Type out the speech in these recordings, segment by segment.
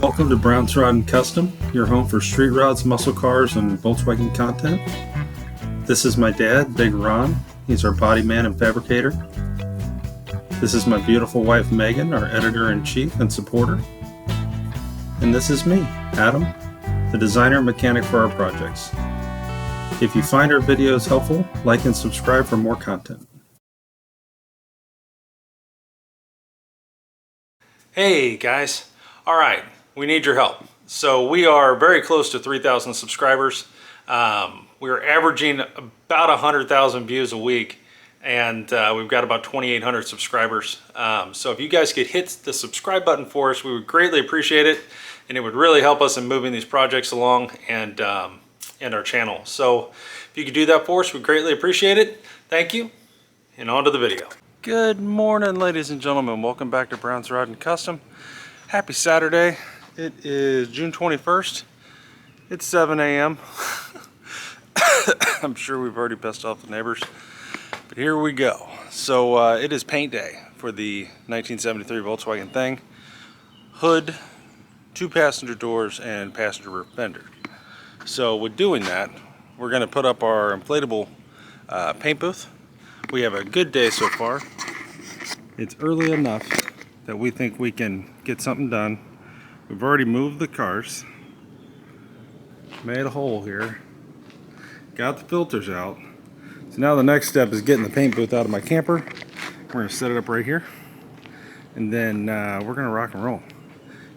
Welcome to Brown's Rod and Custom, your home for street rods, muscle cars, and Volkswagen content. This is my dad, Big Ron. He's our body man and fabricator. This is my beautiful wife, Megan, our editor-in-chief and supporter. And this is me, Adam, the designer and mechanic for our projects. If you find our videos helpful, like and subscribe for more content. Hey guys, all right, we need your help. So we are very close to 3,000 subscribers. We're averaging about 100,000 views a week, and we've got about 2,800 subscribers. So if you guys could hit the subscribe button for us, we would greatly appreciate it, and it would really help us in moving these projects along and our channel. So if you could do that for us, we'd greatly appreciate it. Thank you, and on to the video. Good morning, ladies and gentlemen. Welcome back to Brown's Rod and Custom. Happy Saturday. It is June 21st. It's 7 a.m. I'm sure we've already pissed off the neighbors, but here we go. So it is paint day for the 1973 Volkswagen thing. Hood, 2 passenger doors, and passenger rear fender. So with doing that, we're going to put up our inflatable paint booth. We have a good day so far. It's early enough that we think we can get something done. We've already moved the cars, made a hole here, got the filters out. So now the next step is getting the paint booth out of my camper. We're going to set it up right here, and then we're going to rock and roll.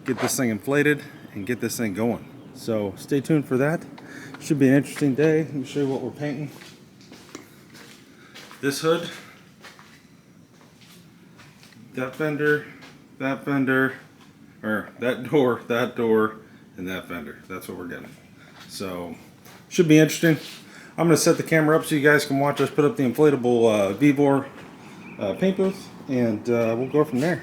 Get this thing inflated and get this thing going. So stay tuned for that. Should be an interesting day. Let me show you what we're painting. This hood, that fender, or that door, and that fender. That's what we're getting. So, should be interesting. I'm going to set the camera up so you guys can watch us put up the inflatable Vibor paint booth, and we'll go from there.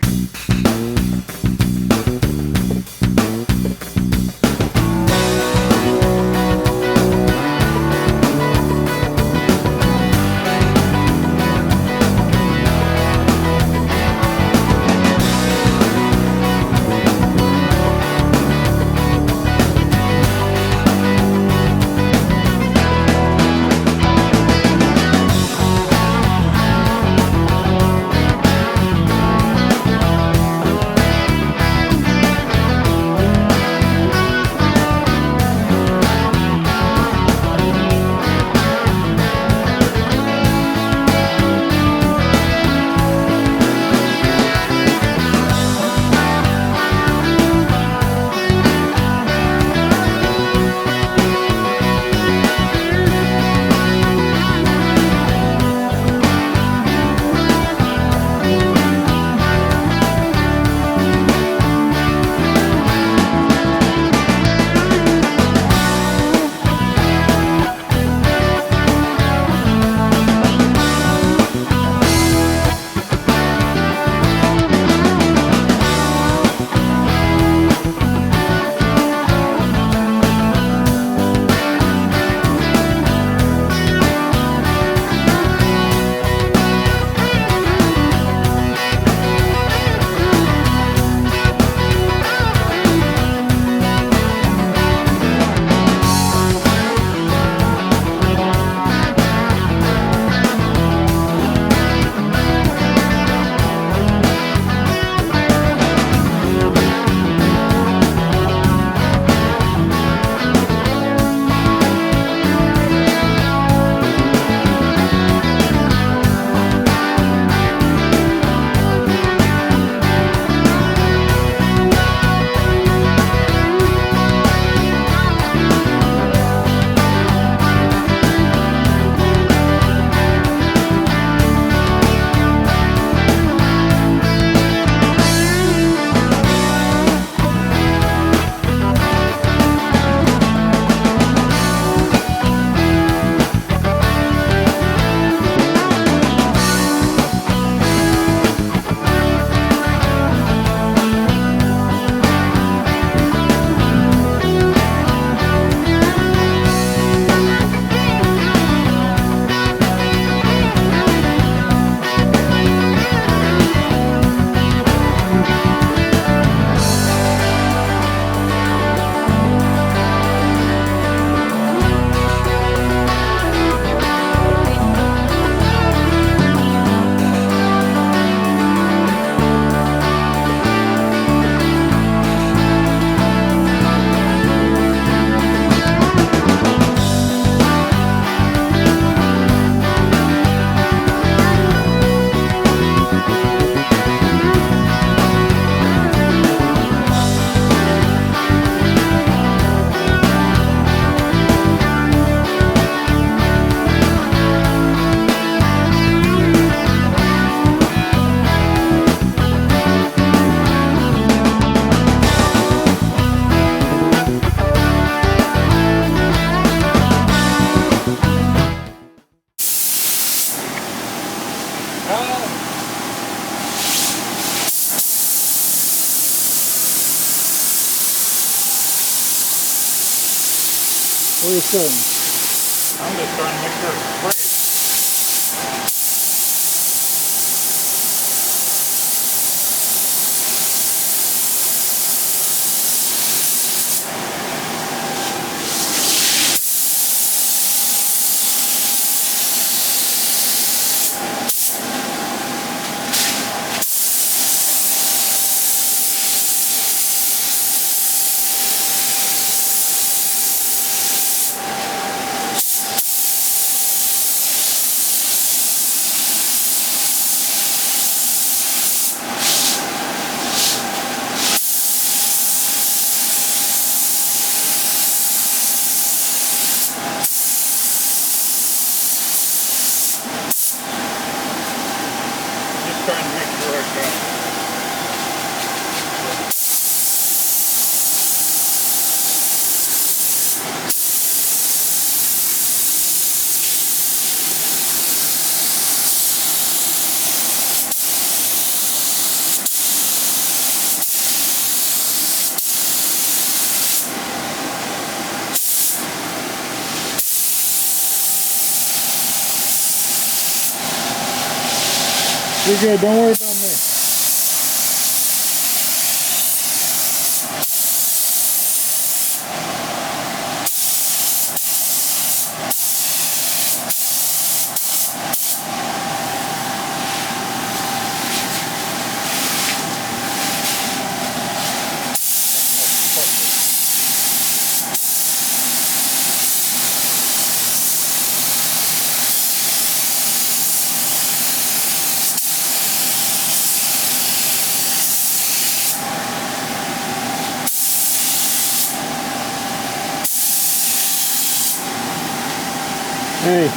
What are you starting? I'm just trying to make sure it's sprayed. Trying to make sure I got it. You're good, don't worry about me. Hey,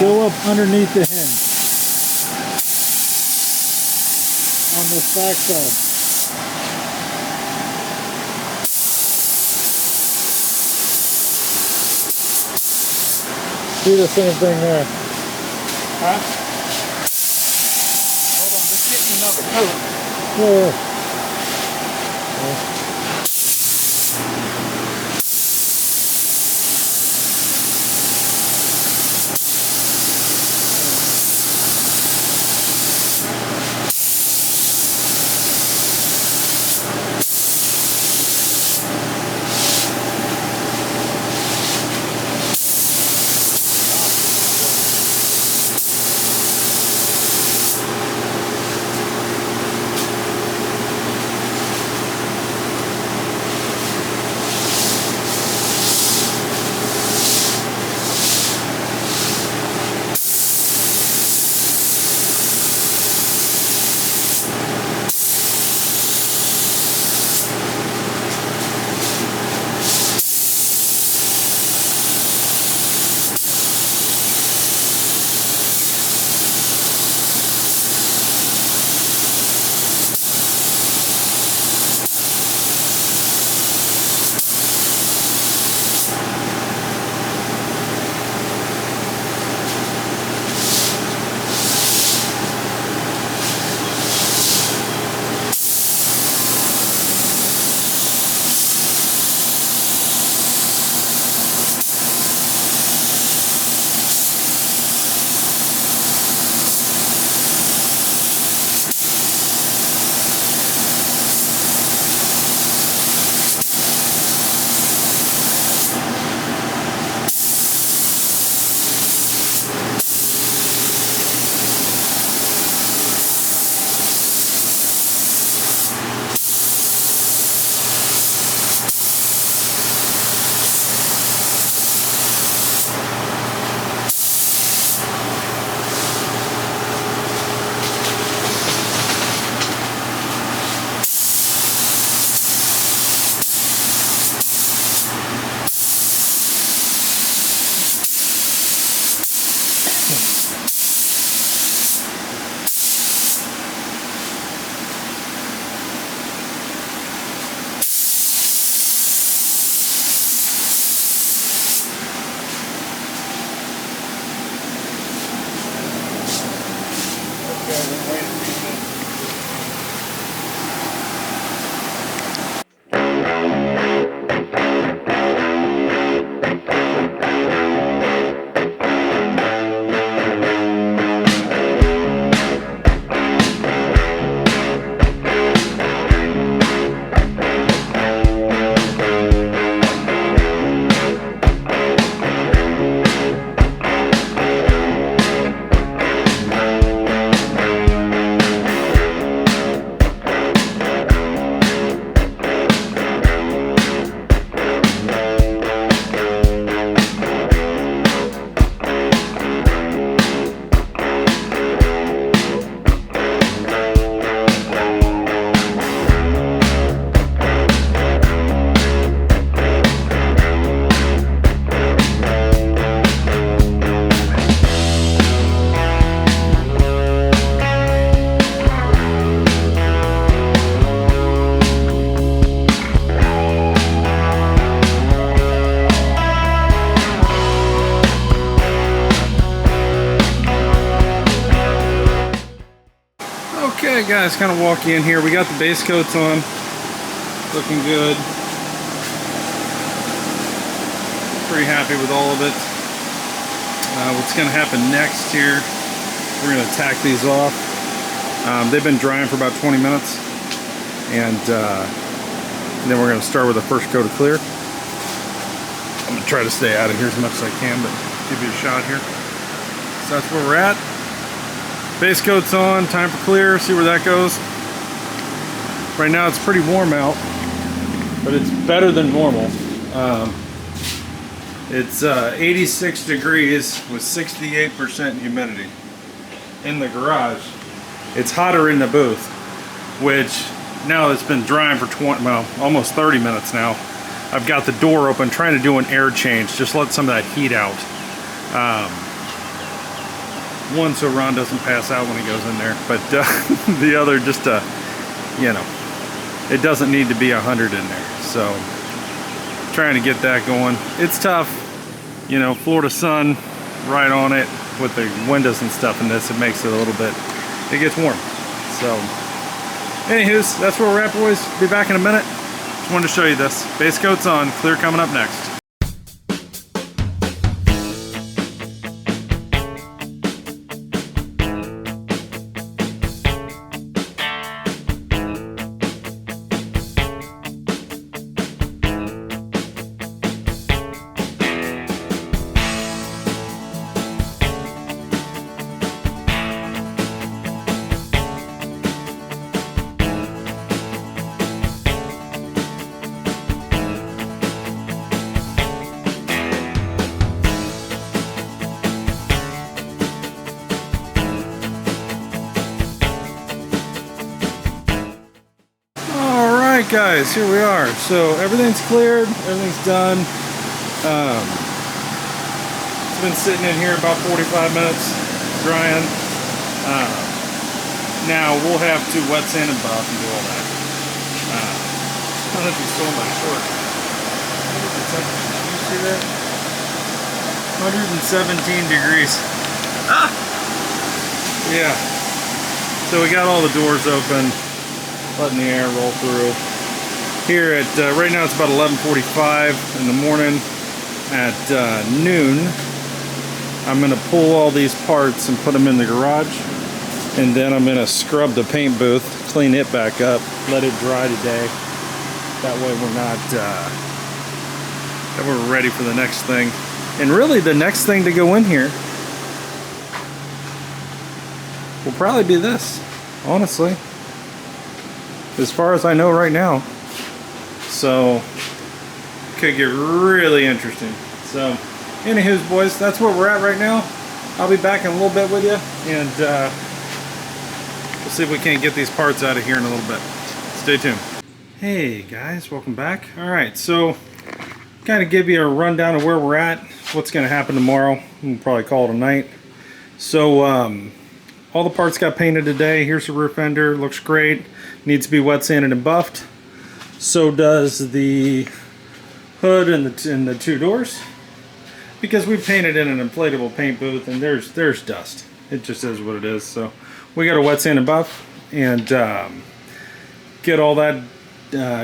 go up underneath the hinge on this back side. Do the same thing there. Huh? Hold on, just get me another coat. Yeah. guys, kind of walk in here. We got the base coats on, looking good. Pretty happy with all of it. What's going to happen next here, we're going to tack these off. They've been drying for about 20 minutes, and then we're going to start with the first coat of clear. I'm going to try to stay out of here as much as I can, but give you a shot here. So that's where we're at. Base coat's on, time for clear, see where that goes. Right now it's pretty warm out, but it's better than normal. It's 86 degrees with 68% humidity in the garage. It's hotter in the booth, which now it's been drying for almost 30 minutes now. I've got the door open, trying to do an air change, just let some of that heat out. One, so Ron doesn't pass out when he goes in there, but the other, just you know, it doesn't need to be 100 in there. So trying to get that going. It's tough, you know, Florida sun right on it with the windows and stuff in this. It makes it a little bit, it gets warm. So anywho's, that's where we're at, boys. Be back in a minute. Just wanted to show you this. Base coat's on, clear coming up next. Guys, here we are. So everything's cleared, everything's done. It's been sitting in here about 45 minutes drying. Now we'll have to wet sand and buff and do all that. I don't know if you saw my short. Did you see that? 117 degrees. Ah! Yeah. So we got all the doors open, letting the air roll through. Here at, right now it's about 11:45 in the morning. At noon, I'm going to pull all these parts and put them in the garage. And then I'm going to scrub the paint booth, clean it back up, let it dry today. That way we're not, that we're ready for the next thing. And really the next thing to go in here will probably be this, honestly. As far as I know right now. So, could get really interesting. So, anywho's, boys, that's where we're at right now. I'll be back in a little bit with you, and we'll see if we can't get these parts out of here in a little bit. Stay tuned. Hey guys, welcome back. Alright, so kind of give you a rundown of where we're at, what's going to happen tomorrow. We'll probably call it a night. So, all the parts got painted today. Here's the rear fender, looks great. Needs to be wet sanded and buffed. So does the hood and the two doors, because we painted in an inflatable paint booth, and there's dust. It just is what it is. So we got to wet sand and buff and get all that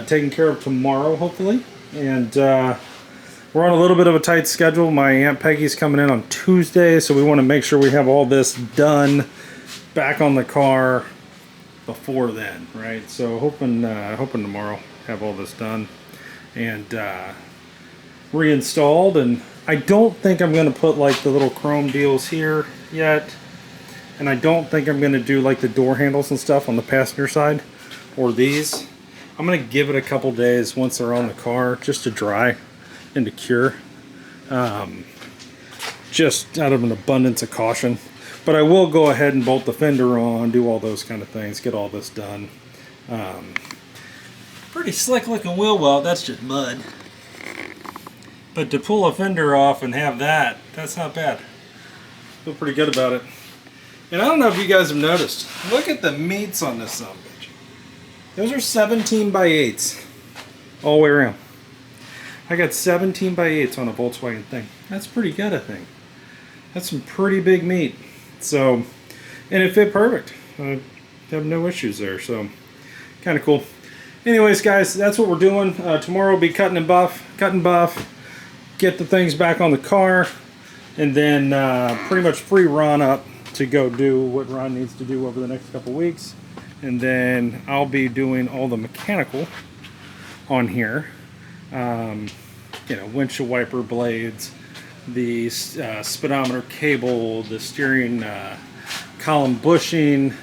taken care of tomorrow, hopefully. And we're on a little bit of a tight schedule. My Aunt Peggy's coming in on Tuesday, so we want to make sure we have all this done back on the car before then, right? So hoping tomorrow have all this done and reinstalled. And I don't think I'm going to put like the little chrome deals here yet, and I don't think I'm going to do like the door handles and stuff on the passenger side or these. I'm going to give it a couple days once they're on the car just to dry and to cure, just out of an abundance of caution. But I will go ahead and bolt the fender on, do all those kind of things, get all this done. Pretty slick looking wheel well, that's just mud. But to pull a fender off and have that, that's not bad. Feel pretty good about it. And I don't know if you guys have noticed, look at the meats on this son of a bitch. Those are 17 by 8s all the way around. I got 17 by 8s on a Volkswagen thing. That's pretty good, I think. That's some pretty big meat. So, and it fit perfect. have no issues there. So kind of cool. Anyways, guys, that's what we're doing. Tomorrow will be cut and buff, get the things back on the car, and then pretty much free Ron up to go do what Ron needs to do over the next couple weeks. And then I'll be doing all the mechanical on here. You know, windshield wiper blades, the speedometer cable, the steering column bushing,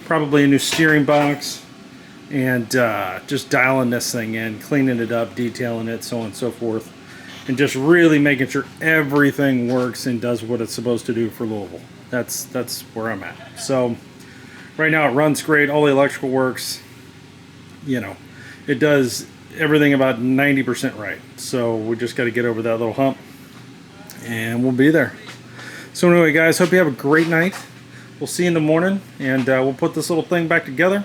probably a new steering box, and just dialing this thing in, cleaning it up, detailing it, so on and so forth, and just really making sure everything works and does what it's supposed to do for Louisville. That's where I'm at. So right now it runs great, all the electrical works, you know, it does everything about 90% right. So we just got to get over that little hump and we'll be there. So anyway, guys, hope you have a great night. We'll see you in the morning, and we'll put this little thing back together.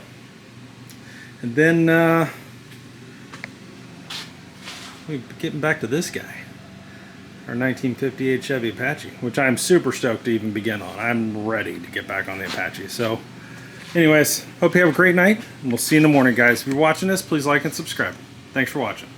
And then we're getting back to this guy, our 1958 Chevy Apache, which I'm super stoked to even begin on. I'm ready to get back on the Apache. So anyways, hope you have a great night, and we'll see you in the morning, guys. If you're watching this, please like and subscribe. Thanks for watching.